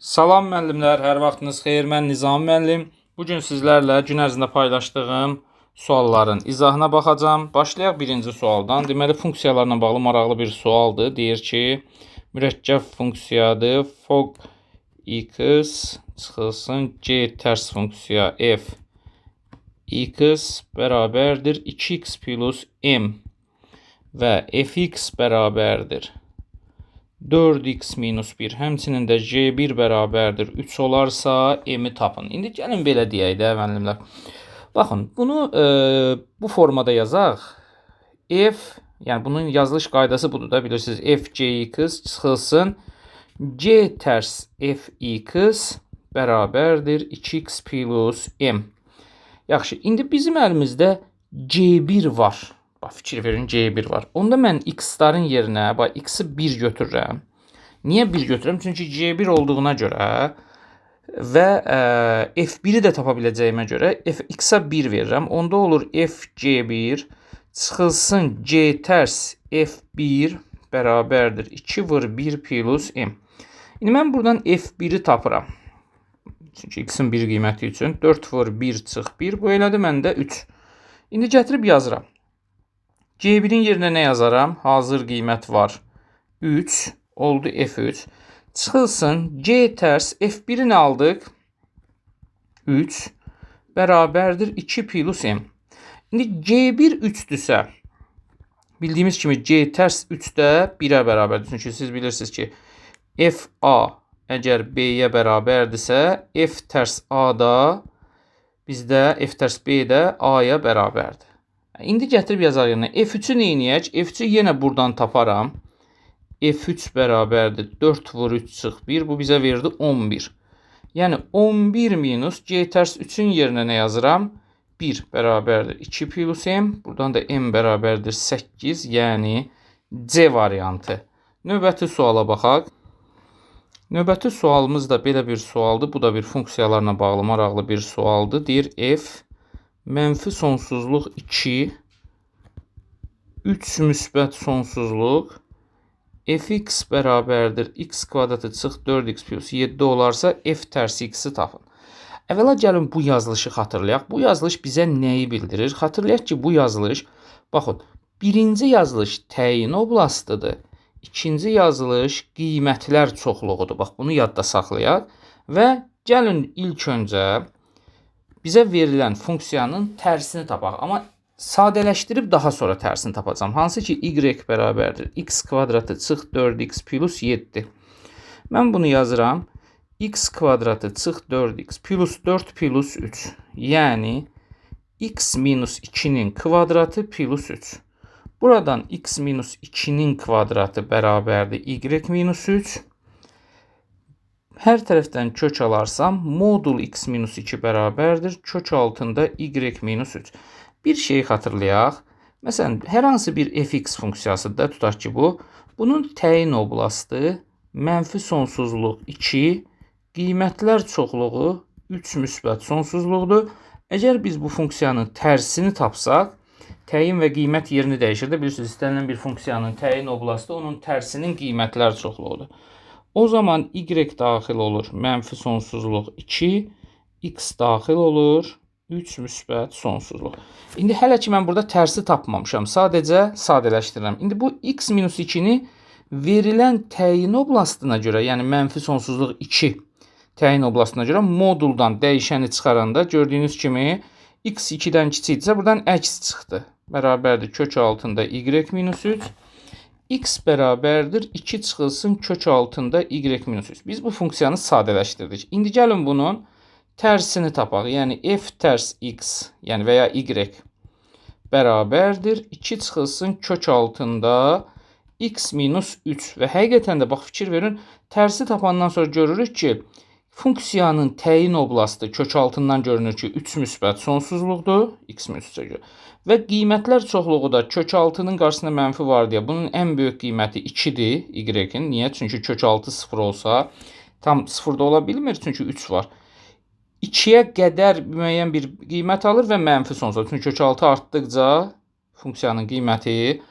Salam müəllimlər, hər vaxtınız xeyir. Mən Nizami müəllim. Bugün sizlərlə gün ərzində paylaşdığım sualların izahına baxacağam. Başlayaq birinci sualdan. Deməli, funksiyalarla bağlı maraqlı bir sualdır. Deyir ki, mürəkkəb funksiyadır. Fog x çıxılsın g tərs funksiya f x bərabərdir 2x plus m və fx bərabərdir 4x minus 1, həmçinin də j1 bərabərdir 3 olarsa m-i tapın. İndi gəlin belə deyək də müəllimlər. Baxın, bunu bu formada yazaq. F, yəni bunun yazılış qaydası budur da, bilirsiniz. F gx çıxılsın g tərs fx bərabərdir 2x plus m. Yaxşı, indi bizim əlimizdə c1 var. Bax, fikir verin, c1 var. Onda mən x-ların yerinə, bax, x-i 1 götürürəm. Niyə 1 götürürəm? Çünki c1 olduğuna görə və f1-i də tapa biləcəyimə görə x-a 1 verirəm. Onda olur f c1 çıxılsın c tərs f1 bərabərdir 2 vur 1 plus m. İndi mən buradan f1-i tapıram. Çünki x-in 1 qiyməti üçün 4 vur 1 çıx 1. Bu elədi məndə 3. İndi gətirib yazıram. C1-in yerinə nə yazaram? Hazır qiymət var. 3 oldu F3. Çıxılsın C tərs F1-i nə aldıq? 3 bərabərdir 2 plus M. İndi C1 3-dürsə, bildiyimiz kimi C tərs 3-də 1-ə bərabərdir. Çünki siz bilirsiniz ki, FA əgər B-yə bərabərdirsə, F tərs A da bizdə F tərs B də A-ya bərabərdir. İndi gətirib yazaq yerinə. F3-ü neyniyək? F3-ü yenə buradan taparam. F3 bərabərdir 4 vur 3 çıx 1. Bu bizə verdi 11. Yəni 11 minus C tərs 3-ün yerinə nə yazıram? 1 bərabərdir 2 plus M. Buradan da M bərabərdir 8. Yəni C variantı. Növbəti suala baxaq. Növbəti sualımız da belə bir sualdır. Bu da bir funksiyalarla bağlı maraqlı bir sualdır. Deyir F mənfi sonsuzluq 2, 3 müsbət sonsuzluq, fx bərabərdir x kvadratı çıx 4x plus 7 olarsa f tərs x-i tapın. Əvvəla gəlin bu yazılışı xatırlayaq. Bu yazılış bizə nəyi bildirir? Xatırlayaq ki, bu yazılış, baxın, birinci yazılış təyin oblastıdır. İkinci yazılış qiymətlər çoxluğudur. Bax, bunu yadda saxlayaq və gəlin ilk öncə bizə verilən funksiyanın tərsini tapaq. Amma sadələşdirib daha sonra tərsini tapacağım. Hansı ki, y bərabərdir x kvadratı çıx 4x plus 7. Mən bunu yazıram. X kvadratı çıx 4x plus 4 plus 3. Yəni, x minus 2-nin kvadratı plus 3. Buradan x minus 2-nin kvadratı bərabərdir y minus 3. Hər tərəfdən kök alarsam, modul x minus 2 bərabərdir. Kök altında y minus 3. Bir şeyi xatırlayaq. Məsələn, hər hansı bir fx funksiyasıdır da, tutaq ki bu. Bunun təyin oblastı mənfi sonsuzluq 2, qiymətlər çoxluğu 3 müsbət sonsuzluqdur. Əgər biz bu funksiyanın tərsini tapsaq, təyin və qiymət yerini dəyişir də. Bilirsiniz, istənilən bir funksiyanın təyin oblastı onun tərsinin qiymətlər çoxluğudur. O zaman y daxil olur mənfi sonsuzluq 2, x daxil olur 3 müsbət sonsuzluq. İndi hələ ki mən burada tərsi tapmamışam. Sadəcə sadələşdirirəm. İndi bu x minus 2-ni verilən təyin oblastına görə, yəni mənfi sonsuzluq 2 təyin oblastına görə moduldan dəyişəni çıxaranda gördüyünüz kimi x 2-dən kiçikdirsə buradan əks çıxdı. Bərabərdir kök altında y minus 3. X bərabərdir 2 çıxılsın kök altında y minus 3. Biz bu funksiyanı sadələşdirdik. İndi gəlin bunun tərsini tapaq. Yəni f tərs x, yəni və ya y bərabərdir 2 çıxılsın kök altında x minus 3. Və həqiqətən də bax fikir verin, tərsi tapandan sonra görürük ki, funksiyanın təyin oblastı kök altından görünür ki, 3 müsbət sonsuzluqdur, x minus 3-ə görə. Və qiymətlər çoxluğu da kök altının qarşısında mənfi var deyə. Bunun ən böyük qiyməti 2-dir y-in. Niyə? Çünki kök altı 0 olsa tam 0 da ola bilmir, çünki 3 var. 2-yə qədər müəyyən bir qiymət alır və mənfi sonsuzluq. Çünki kök altı artdıqca funksiyanın qiyməti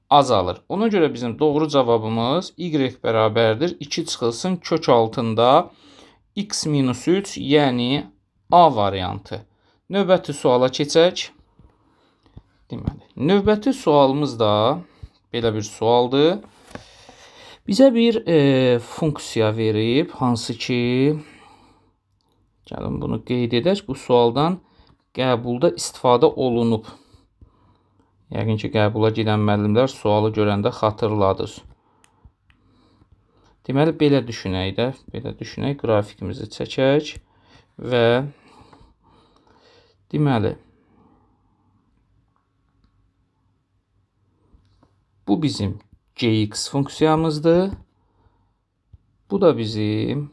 azalır. Ona görə bizim doğru cavabımız y bərabərdir 2 çıxılsın kök altında x minus 3, yəni A variantı. Növbəti suala keçək. Deməli, növbəti sualımız da belə bir sualdır. Bizə bir funksiya verib, hansı ki, gəlin bunu qeyd edək, bu sualdan qəbulda istifadə olunub. Yəqin ki, qəbula gedən müəllimlər sualı görəndə xatırladır. Deməli, belə düşünək də, belə düşünək, qrafikimizi çəkək və deməli, bu bizim gx funksiyamızdır. Bu da bizim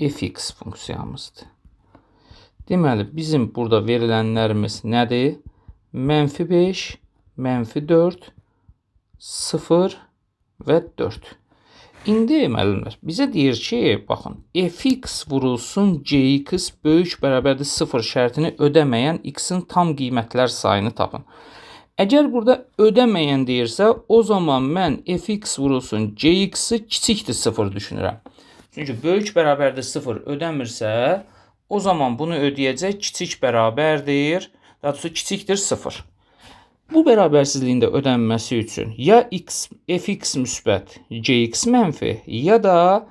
fx funksiyamızdır. Deməli, bizim burada verilənlərimiz nədir? -5, -4, 0 və 4. İndi müəllimlər, bizə deyir ki, baxın, fx vurulsun gx böyük bərabərdir 0 şərtini ödəməyən x-in tam qiymətlər sayını tapın. Əgər burada ödəməyən deyirsə, o zaman mən fx vurulsun gx-i kiçikdir 0 düşünürəm. Çünki böyük bərabərdir 0 ödəmirsə, o zaman bunu ödəyəcək kiçik bərabərdir, daha doğrusu kiçikdir 0. Bu bərabərsizliyin də ödənməsi üçün ya fx müsbət gx mənfi, ya da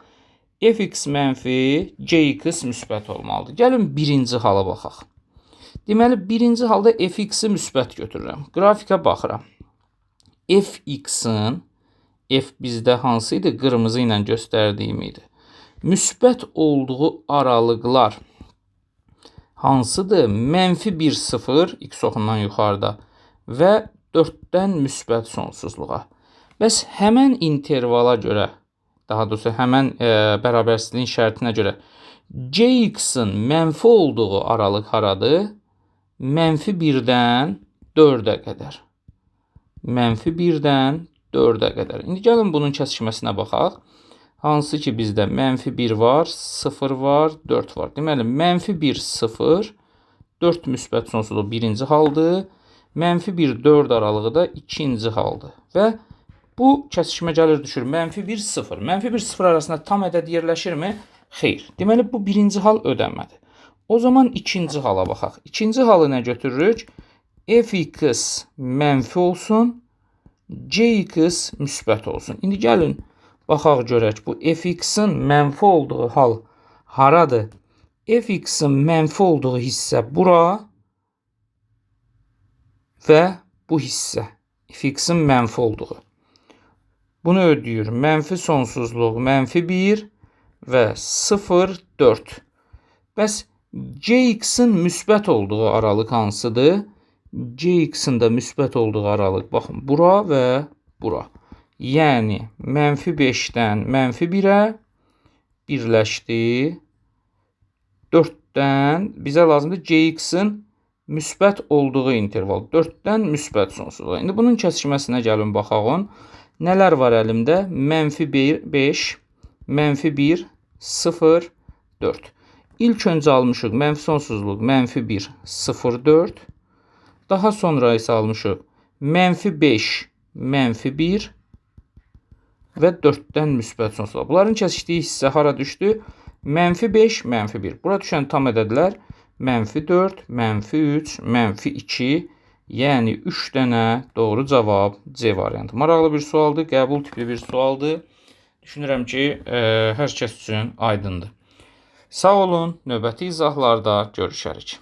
fx mənfi gx müsbət olmalıdır. Gəlin birinci hala baxaq. Deməli, birinci halda fx-i müsbət götürürəm. Qrafikə baxıram. Fx-in, f bizdə hansı idi? Qırmızı ilə göstərdiyim idi. Müsbət olduğu aralıqlar hansıdır? -1, 0, x oxundan yuxarıda və 4-dən müsbət sonsuzluğa. Bəs həmən intervala görə, daha doğrusu həmən bərabərsizliyin şərtinə görə gx-in mənfi olduğu aralıq haradır? -1-dən 4-ə qədər. -1-dən 4-ə qədər. İndi gəlin bunun kəsişməsinə baxaq. Hansı ki bizdə -1 var, 0 var, 4 var. Deməli, -1, 0, 4 müsbət sonsuzluq birinci haldır. -1, 4 aralığı da ikinci haldır. Və bu kəsişmə gəlir düşür. -1, 0. -1, 0 arasında tam ədəd yerləşirmi? Xeyr. Deməli, bu birinci hal ödənmədi. O zaman ikinci hala baxaq. İkinci halı nə götürürük? Fx mənfi olsun, gx müsbət olsun. İndi gəlin, baxaq görək, bu fx-in mənfi olduğu hal haradır? Fx-in mənfi olduğu hissə bura və bu hissə. Fx-in mənfi olduğu. Bunu ödəyir. Mənfi sonsuzluq, -1 və 0, 4. Bəs gx-in müsbət olduğu aralıq hansıdır? Gx-in də müsbət olduğu aralıq, baxın, bura və bura. Yəni, -5-dən -1-ə birləşdi. 4-dən bizə lazımdır gx-in müsbət olduğu interval. 4-dən müsbət sonsuzluğa. İndi bunun kəsişməsinə gəlin baxaq. Nələr var əlimdə? -5, -1, 0, 4. İlk öncə almışıq mənfi sonsuzluq, -1, 0, 4. Daha sonra isə almışıq -5, -1 və 4-dən müsbət sonsuzluq. Bunların kəsişdiyi hissə hara düşdü? -5, -1. Bura düşən tam ədədlər -4, -3, -2. Yəni 3 dənə doğru cavab C variantı. Maraqlı bir sualdır, qəbul tipli bir sualdır. Düşünürəm ki, hər kəs üçün aydındır. Sağ olun, növbəti izahlarda görüşərik.